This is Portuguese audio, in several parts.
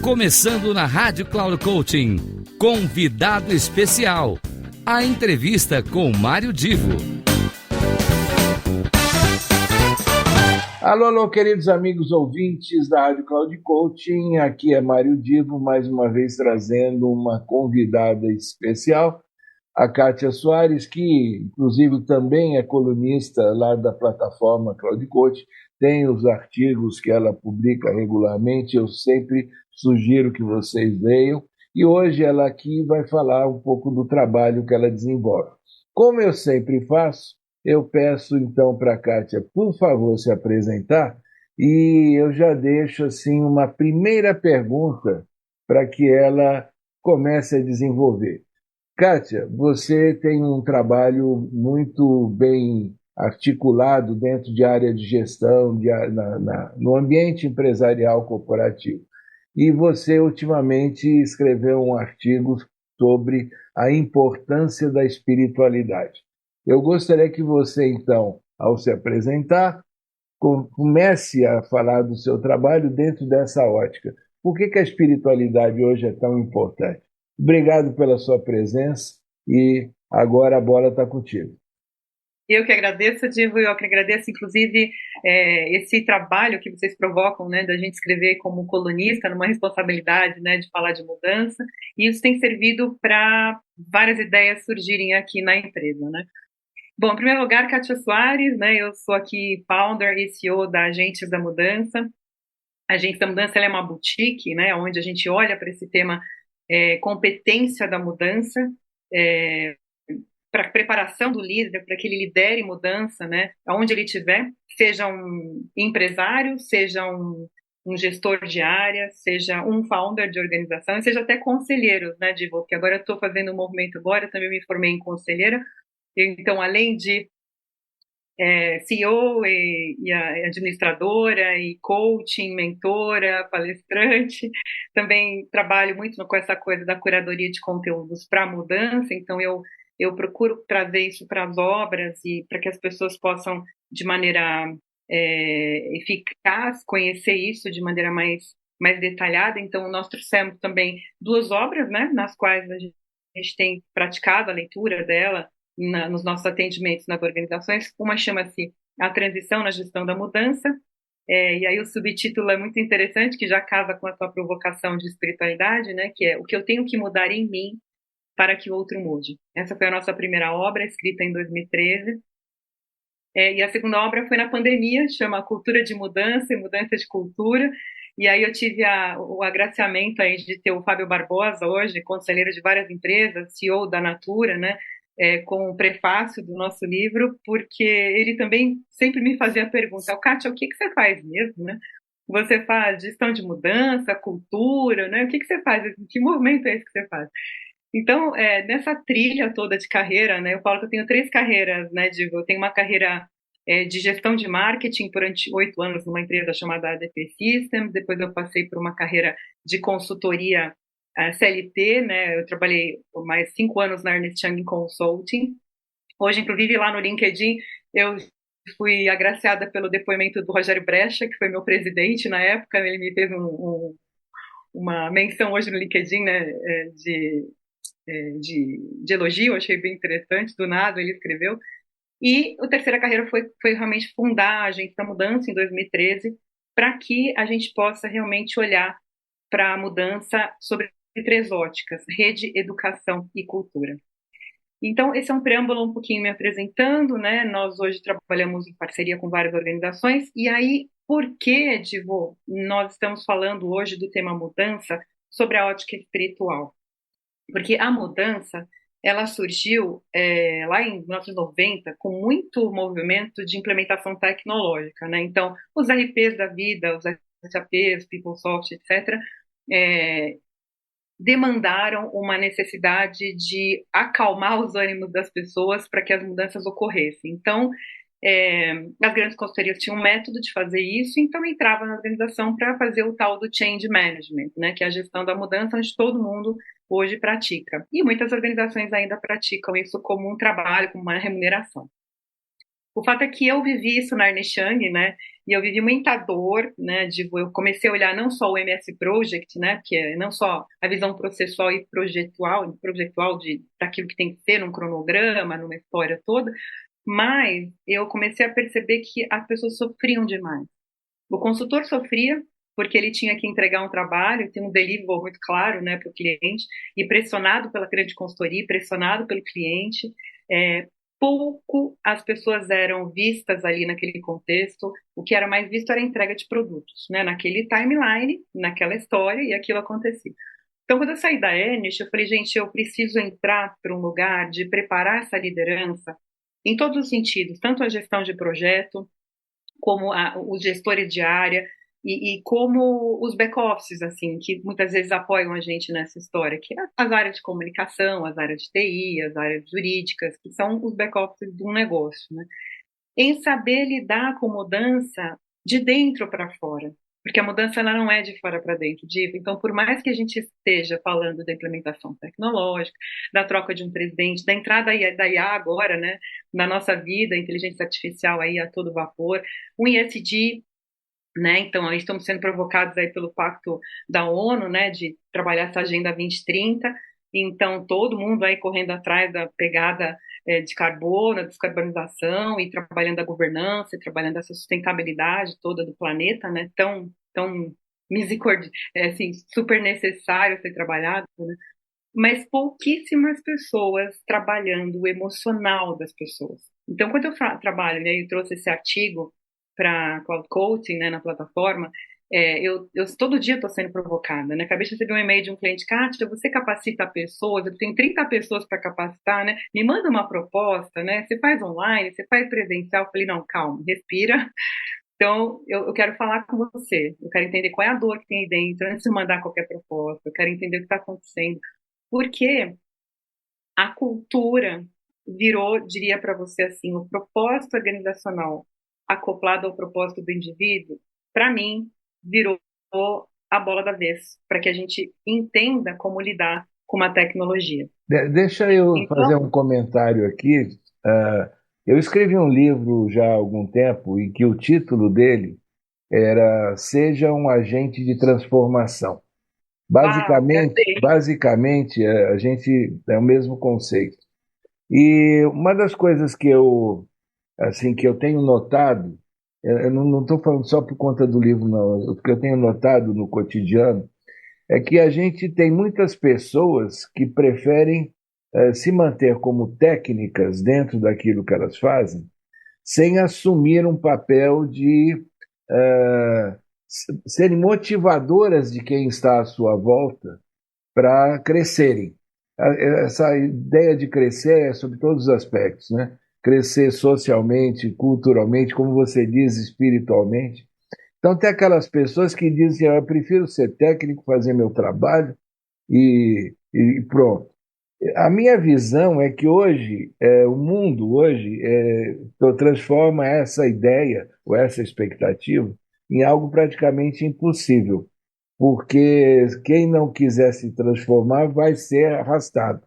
começando na Rádio Cloud Coaching. Convidado especial. A entrevista com Mário Divo. Alô, queridos amigos ouvintes da Rádio Cloud Coaching. Aqui é Mário Divo, mais uma vez trazendo uma convidada especial, a Kátia Soares, que inclusive também é colunista lá da plataforma Cloud Coaching. Tem os artigos que ela publica regularmente, eu sempre sugiro que vocês leiam. E hoje ela aqui vai falar um pouco do trabalho que ela desenvolve. Como eu sempre faço, eu peço então para a Kátia, por favor, se apresentar, e eu já deixo assim uma primeira pergunta para que ela comece a desenvolver. Kátia, você tem um trabalho muito bem articulado dentro de área de gestão, no ambiente empresarial corporativo. E você ultimamente escreveu um artigo sobre a importância da espiritualidade. Eu gostaria que você, então, ao se apresentar, comece a falar do seu trabalho dentro dessa ótica. Por que a espiritualidade hoje é tão importante? Obrigado pela sua presença e agora a bola está contigo. Eu que agradeço, Divo, eu que agradeço, inclusive, esse trabalho que vocês provocam, né, da gente escrever como colunista, numa responsabilidade, né, de falar de mudança, e isso tem servido para várias ideias surgirem aqui na empresa, né. Bom, em primeiro lugar, Kátia Soares, né, eu sou aqui founder e CEO da Agentes da Mudança. A Agentes da Mudança ela é uma boutique, né, onde a gente olha para esse tema competência da mudança, para a preparação do líder, para que ele lidere mudança, né, aonde ele estiver, seja um empresário, seja um gestor de área, seja um founder de organização, seja até conselheiro, né, Divo, porque agora eu estou fazendo um movimento agora, eu também me formei em conselheira, então além de CEO e administradora, e coaching, mentora, palestrante, também trabalho muito com essa coisa da curadoria de conteúdos para mudança, então eu procuro trazer isso para as obras e para que as pessoas possam, de maneira eficaz, conhecer isso de maneira mais detalhada. Então, nós trouxemos também 2 obras, né, nas quais a gente tem praticado a leitura dela nos nossos atendimentos nas organizações. Uma chama-se A Transição na Gestão da Mudança, e aí o subtítulo é muito interessante, que já casa com a sua provocação de espiritualidade, né, que é O que eu tenho que mudar em mim para que o outro mude. Essa foi a nossa primeira obra, escrita em 2013. E a segunda obra foi na pandemia, chama Cultura de Mudança e Mudança de Cultura. E aí eu tive o agraciamento aí de ter o Fábio Barbosa hoje, conselheiro de várias empresas, CEO da Natura, né, com o prefácio do nosso livro, porque ele também sempre me fazia a pergunta: Kátia, o que você faz mesmo, né? Você faz gestão de mudança, cultura, né? O que você faz? Que movimento é esse que você faz? Então, nessa trilha toda de carreira, né, eu falo que eu tenho 3 carreiras, né, Digo, eu tenho uma carreira de gestão de marketing durante 8 anos numa empresa chamada ADP Systems, depois eu passei por uma carreira de consultoria CLT, né, eu trabalhei por mais 5 anos na Ernst Young Consulting. Hoje, inclusive, lá no LinkedIn, eu fui agraciada pelo depoimento do Rogério Brecha, que foi meu presidente na época, ele me fez uma menção hoje no LinkedIn, né, de elogio, eu achei bem interessante, do nada ele escreveu. E a terceira carreira foi realmente fundar a Agente da Mudança em 2013, para que a gente possa realmente olhar para a mudança sobre 3 óticas: rede, educação e cultura. Então, esse é um preâmbulo um pouquinho me apresentando, né? Nós hoje trabalhamos em parceria com várias organizações, e aí, por que, Divo, nós estamos falando hoje do tema mudança sobre a ótica espiritual? Porque a mudança, ela surgiu lá em 1990 com muito movimento de implementação tecnológica, né? Então, os RPs da vida, os SAPs, PeopleSoft, etc., demandaram uma necessidade de acalmar os ânimos das pessoas para que as mudanças ocorressem. Então, as grandes consultorias tinham um método de fazer isso, então entrava na organização para fazer o tal do change management, né, que é a gestão da mudança, onde todo mundo hoje pratica. E muitas organizações ainda praticam isso como um trabalho, como uma remuneração. O fato é que eu vivi isso na Ernst Young, né, e eu vivi muita dor, né, eu comecei a olhar não só o MS Project, né, que é não só a visão processual e projetual daquilo que tem que ter num cronograma, numa história toda, mas eu comecei a perceber que as pessoas sofriam demais. O consultor sofria porque ele tinha que entregar um trabalho, tem um delivery muito claro, né, para o cliente, e pressionado pela grande consultoria, pressionado pelo cliente, é, pouco as pessoas eram vistas ali naquele contexto, o que era mais visto era a entrega de produtos, né, naquele timeline, naquela história, e aquilo acontecia. Então, quando eu saí da Ernest, eu falei, gente, eu preciso entrar para um lugar de preparar essa liderança em todos os sentidos, tanto a gestão de projeto, como os gestores de área e como os back-offices, assim, que muitas vezes apoiam a gente nessa história, que é as áreas de comunicação, as áreas de TI, as áreas jurídicas, que são os back-offices de um negócio, né? Em saber lidar com mudança de dentro para fora, porque a mudança ela não é de fora para dentro, Diva. Então, por mais que a gente esteja falando da implementação tecnológica, da troca de um presidente, da entrada da IA agora, né, na nossa vida, inteligência artificial aí a todo vapor, um ESG, né, então aí estamos sendo provocados aí pelo Pacto da ONU, né, de trabalhar essa Agenda 2030, então todo mundo aí correndo atrás da pegada de carbono, descarbonização e trabalhando a governança, e trabalhando essa sustentabilidade toda do planeta, né, tão assim, super necessário ser trabalhado, né, mas pouquíssimas pessoas trabalhando o emocional das pessoas. Então, quando eu trabalho, né, eu trouxe esse artigo para Cloud Coaching, né, na plataforma, eu todo dia estou sendo provocada, né? Acabei de receber um e-mail de um cliente, Kátia, você capacita pessoas, eu tenho 30 pessoas para capacitar, né? Me manda uma proposta, né? Você faz online, você faz presencial. Eu falei, não, calma, respira. Então, eu quero falar com você, eu quero entender qual é a dor que tem aí dentro, antes de mandar qualquer proposta, eu quero entender o que está acontecendo. Porque a cultura virou, diria para você assim, o propósito organizacional acoplado ao propósito do indivíduo, para mim, virou a bola da vez, para que a gente entenda como lidar com uma tecnologia. Deixa eu fazer Então, um comentário aqui. Ah, eu escrevi um livro já há algum tempo em que o título dele era Seja um Agente de Transformação. uau, gastei. Basicamente, a gente é o mesmo conceito. E uma das coisas que que eu tenho notado, eu não estou falando só por conta do livro, não, o que eu tenho notado no cotidiano é que a gente tem muitas pessoas que preferem se manter como técnicas dentro daquilo que elas fazem, sem assumir um papel de eh, serem motivadoras de quem está à sua volta para crescerem. Essa ideia de crescer é sobre todos os aspectos, né? Crescer socialmente, culturalmente, como você diz, espiritualmente. Então, tem aquelas pessoas que dizem: eu prefiro ser técnico, fazer meu trabalho e pronto. A minha visão é que hoje, o mundo hoje transforma essa ideia ou essa expectativa em algo praticamente impossível, porque quem não quiser se transformar vai ser arrastado.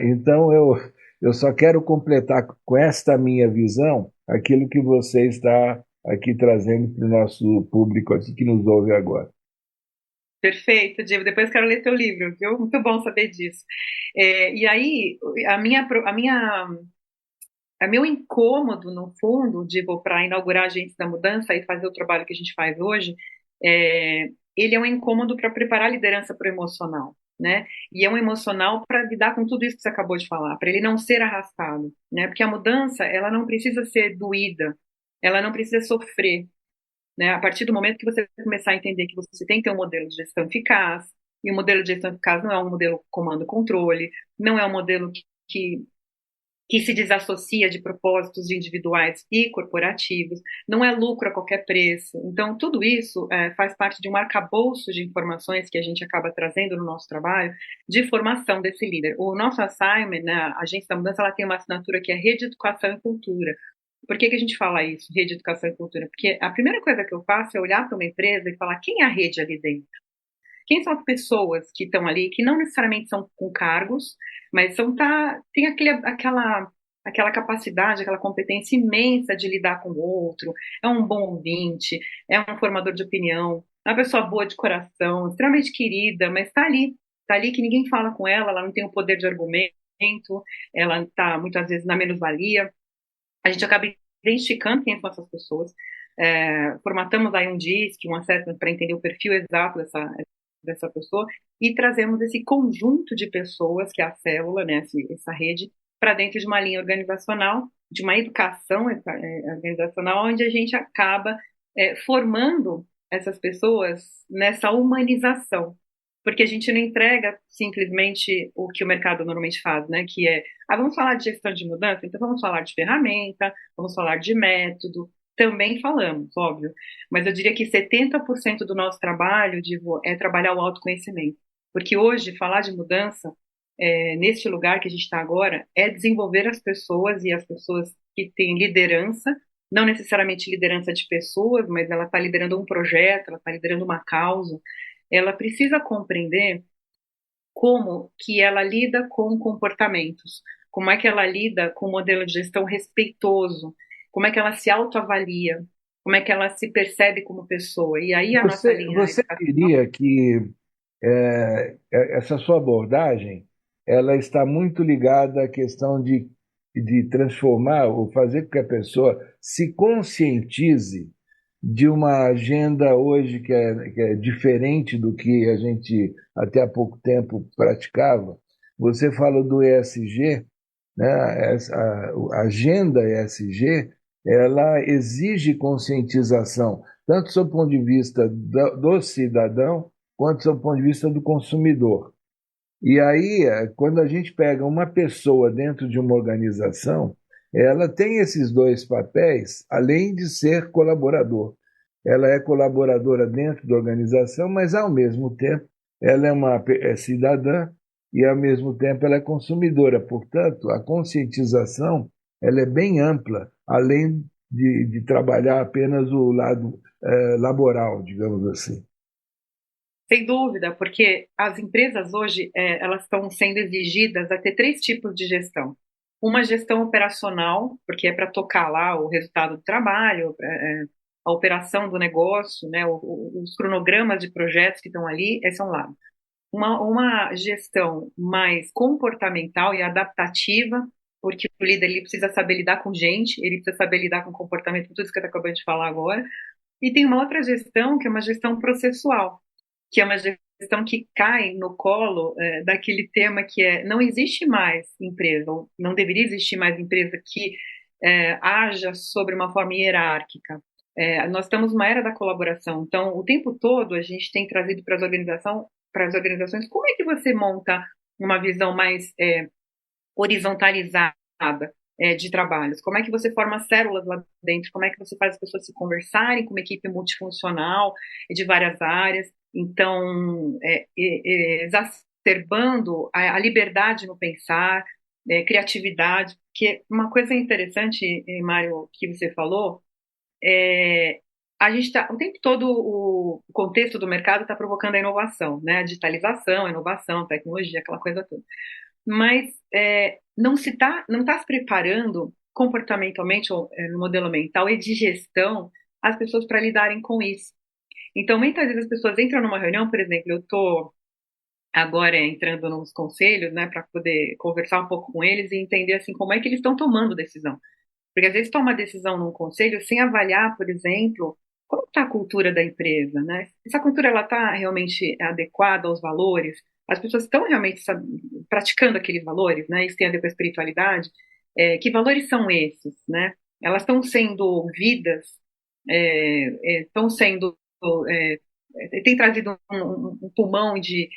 Então, eu só quero completar com esta minha visão aquilo que você está aqui trazendo para o nosso público aqui que nos ouve agora. Perfeito, Diego. Depois quero ler teu livro, viu? Muito bom saber disso. E aí, meu incômodo, no fundo, digo, para inaugurar Agentes da Mudança e fazer o trabalho que a gente faz hoje, ele é um incômodo para preparar a liderança para o emocional, né? E é um emocional para lidar com tudo isso que você acabou de falar, para ele não ser arrastado, né? Porque a mudança, ela não precisa ser doída, ela não precisa sofrer, né? A partir do momento que você começar a entender que você tem que ter um modelo de gestão eficaz, e o modelo de gestão eficaz não é um modelo comando-controle, não é um modelo que se desassocia de propósitos individuais e corporativos, não é lucro a qualquer preço. Então, tudo isso faz parte de um arcabouço de informações que a gente acaba trazendo no nosso trabalho de formação desse líder. O nosso assignment, né, a Agência da Mudança, ela tem uma assinatura que é Rede Educação e Cultura. Por que a gente fala isso, Rede Educação e Cultura? Porque a primeira coisa que eu faço é olhar para uma empresa e falar quem é a rede ali dentro. Quem são as pessoas que estão ali, que não necessariamente são com cargos, mas tem aquela aquela capacidade, aquela competência imensa de lidar com o outro, é um bom ouvinte, é um formador de opinião, é uma pessoa boa de coração, extremamente querida, mas está ali que ninguém fala com ela, ela não tem o poder de argumento, ela está muitas vezes na menos-valia. A gente acaba identificando quem são essas pessoas, formatamos aí um DISC, um assessment para entender o perfil exato dessa pessoa e trazemos esse conjunto de pessoas, que é a célula, né, essa rede, para dentro de uma linha organizacional, de uma educação organizacional, onde a gente acaba formando essas pessoas nessa humanização, porque a gente não entrega simplesmente o que o mercado normalmente faz, né? Que é, vamos falar de gestão de mudança, então vamos falar de ferramenta, vamos falar de método, também falamos, óbvio, mas eu diria que 70% do nosso trabalho, Divo, é trabalhar o autoconhecimento, porque hoje falar de mudança, neste lugar que a gente está agora, é desenvolver as pessoas e as pessoas que têm liderança, não necessariamente liderança de pessoas, mas ela está liderando um projeto, ela está liderando uma causa, ela precisa compreender como que ela lida com comportamentos, como é que ela lida com um modelo de gestão respeitoso, como é que ela se autoavalia, como é que ela se percebe como pessoa. E aí a nossa linha Você educacional. diria que essa sua abordagem ela está muito ligada à questão de transformar ou fazer com que a pessoa se conscientize de uma agenda hoje que é diferente do que a gente até há pouco tempo praticava. Você falou do ESG, né? A agenda ESG, ela exige conscientização, tanto do seu ponto de vista do cidadão, quanto do seu ponto de vista do consumidor. E aí, quando a gente pega uma pessoa dentro de uma organização, ela tem esses dois papéis, além de ser colaborador. Ela é colaboradora dentro da organização, mas ao mesmo tempo ela é cidadã e ao mesmo tempo ela é consumidora. Portanto, a conscientização ela é bem ampla, além de trabalhar apenas o lado laboral, digamos assim. Sem dúvida, porque as empresas hoje elas estão sendo exigidas a ter três tipos de gestão. Uma gestão operacional, porque é para tocar lá o resultado do trabalho, a operação do negócio, né, os cronogramas de projetos que estão ali, esse é um lado. Uma gestão mais comportamental e adaptativa, porque o líder ele precisa saber lidar com gente, ele precisa saber lidar com comportamento, tudo isso que eu acabei de falar agora. E tem uma outra gestão, que é uma gestão processual, que é uma gestão que cai no colo daquele tema que é não existe mais empresa, ou não deveria existir mais empresa que haja sobre uma forma hierárquica. Nós estamos numa era da colaboração, então o tempo todo a gente tem trazido para as organizações, como é que você monta uma visão mais horizontalizada de trabalhos? Como é que você forma células lá dentro? Como é que você faz as pessoas se conversarem com uma equipe multifuncional de várias áreas? Então, exacerbando a liberdade no pensar, criatividade, porque uma coisa interessante, Mário, que você falou, a gente está, o tempo todo, o contexto do mercado está provocando a inovação, né? A digitalização, a inovação, a tecnologia, aquela coisa toda. Mas não está se preparando comportamentalmente, ou, no modelo mental e de gestão, as pessoas para lidarem com isso. Então, muitas vezes as pessoas entram numa reunião, por exemplo, eu estou agora entrando nos conselhos, né, para poder conversar um pouco com eles e entender assim como é que eles estão tomando decisão. Porque às vezes toma decisão num conselho sem avaliar, por exemplo, como está a cultura da empresa, né? Se a cultura ela está realmente adequada aos valores, as pessoas estão realmente praticando aqueles valores, né? Isso tem a ver com a espiritualidade. Que valores são esses, né? Elas estão sendo ouvidas, estão sendo tem trazido um pulmão de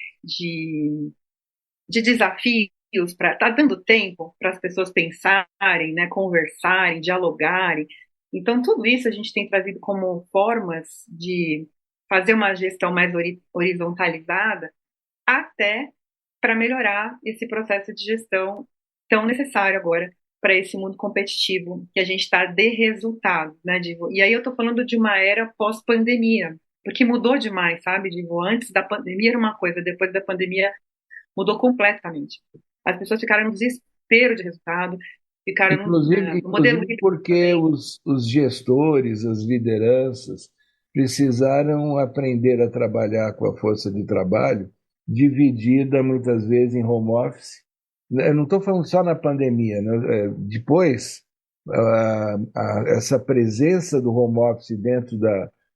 desafios para tá dando tempo para as pessoas pensarem, né, conversarem, dialogarem. Então, tudo isso a gente tem trazido como formas de fazer uma gestão mais horizontalizada, até para melhorar esse processo de gestão tão necessário agora para esse mundo competitivo que a gente está de resultados, né, Divo? E aí eu estou falando de uma era pós-pandemia, porque mudou demais, sabe, Divo? Antes da pandemia era uma coisa, depois da pandemia mudou completamente. As pessoas ficaram no desespero de resultado, ficaram Inclusive porque os gestores, as lideranças, precisaram aprender a trabalhar com a força de trabalho dividida muitas vezes em home office. Eu não estou falando só na pandemia, né? Depois, essa presença do home office dentro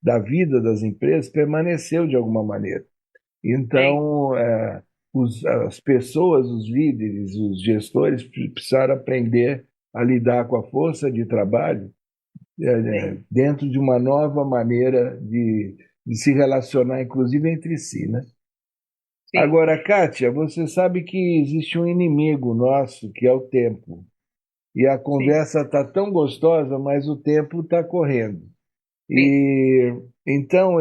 da vida das empresas permaneceu de alguma maneira. Então, as pessoas, os líderes, os gestores precisaram aprender a lidar com a força de trabalho dentro de uma nova maneira de se relacionar, inclusive entre si, né? Sim. Agora, Kátia, você sabe que existe um inimigo nosso, que é o tempo. E a conversa está tão gostosa, mas o tempo está correndo. Sim. E então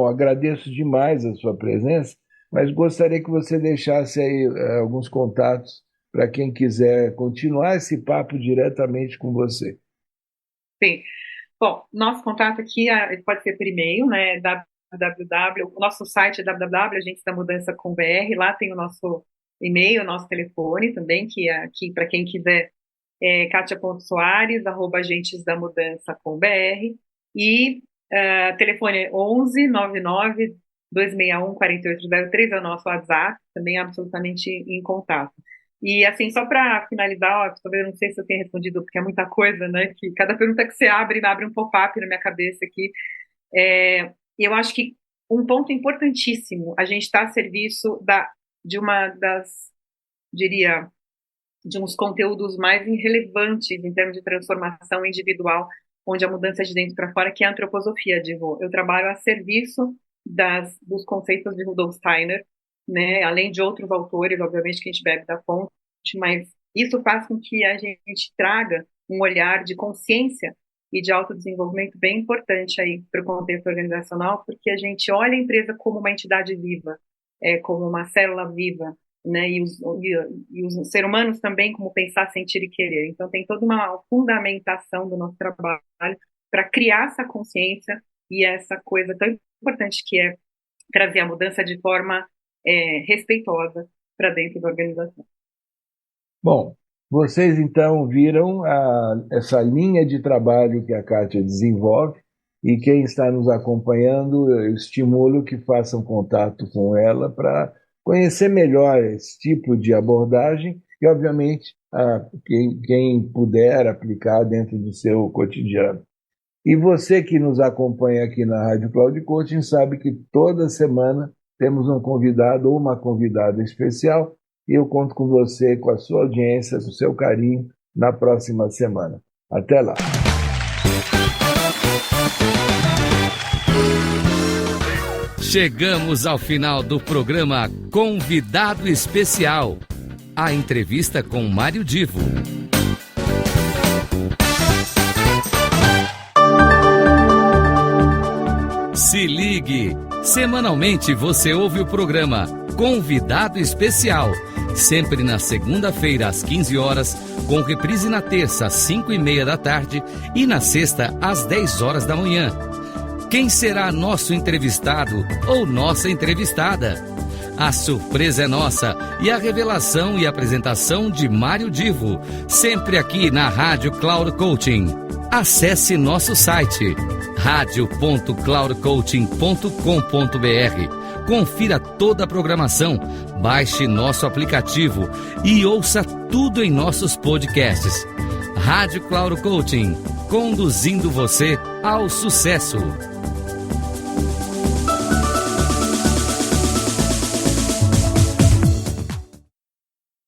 agradeço demais a sua presença, mas gostaria que você deixasse aí alguns contatos para quem quiser continuar esse papo diretamente com você. Sim. Bom, nosso contato aqui pode ser por e-mail, né? O nosso site é www.agentesdamudança.com.br. Lá tem o nosso e-mail, o nosso telefone também, que é aqui para quem quiser, katia.soares@agentesdamudança.com.br, e telefone é 11 99 261 4803, é o nosso WhatsApp, também absolutamente em contato. E assim, só para finalizar, talvez eu não sei se eu tenho respondido, porque é muita coisa, né? Que cada pergunta que você abre um pop-up na minha cabeça aqui. Eu acho que um ponto importantíssimo, a gente está a serviço de uns conteúdos mais relevantes em termos de transformação individual, onde a mudança é de dentro para fora, que é a antroposofia, Divo. Eu trabalho a serviço dos conceitos de Rudolf Steiner, né? Além de outros autores, obviamente, que a gente bebe da fonte, mas isso faz com que a gente traga um olhar de consciência e de autodesenvolvimento bem importante aí para o contexto organizacional, porque a gente olha a empresa como uma entidade viva, como uma célula viva, né? E os seres humanos também como pensar, sentir e querer. Então tem toda uma fundamentação do nosso trabalho para criar essa consciência e essa coisa tão importante que é trazer a mudança de forma respeitosa para dentro da organização. Bom, vocês então viram essa linha de trabalho que a Kátia desenvolve, e quem está nos acompanhando, eu estimulo que façam contato com ela para conhecer melhor esse tipo de abordagem e, obviamente, quem puder aplicar dentro do seu cotidiano. E você que nos acompanha aqui na Rádio Cloud Coaching sabe que toda semana temos um convidado ou uma convidada especial, e eu conto com você, com a sua audiência, com o seu carinho, na próxima semana. Até lá! Chegamos ao final do programa Convidado Especial. A entrevista com Mário Divo. Se ligue! Semanalmente você ouve o programa Convidado Especial, sempre na segunda-feira às 15 horas, com reprise na terça às 5:30 da tarde e na sexta às 10 horas da manhã. Quem será nosso entrevistado ou nossa entrevistada? A surpresa é nossa e a revelação e apresentação de Mário Divo, sempre aqui na Rádio Cloud Coaching. Acesse nosso site radio.cloudcoaching.com.br. Confira toda a programação, baixe nosso aplicativo e ouça tudo em nossos podcasts. Rádio Cloud Coaching, conduzindo você ao sucesso.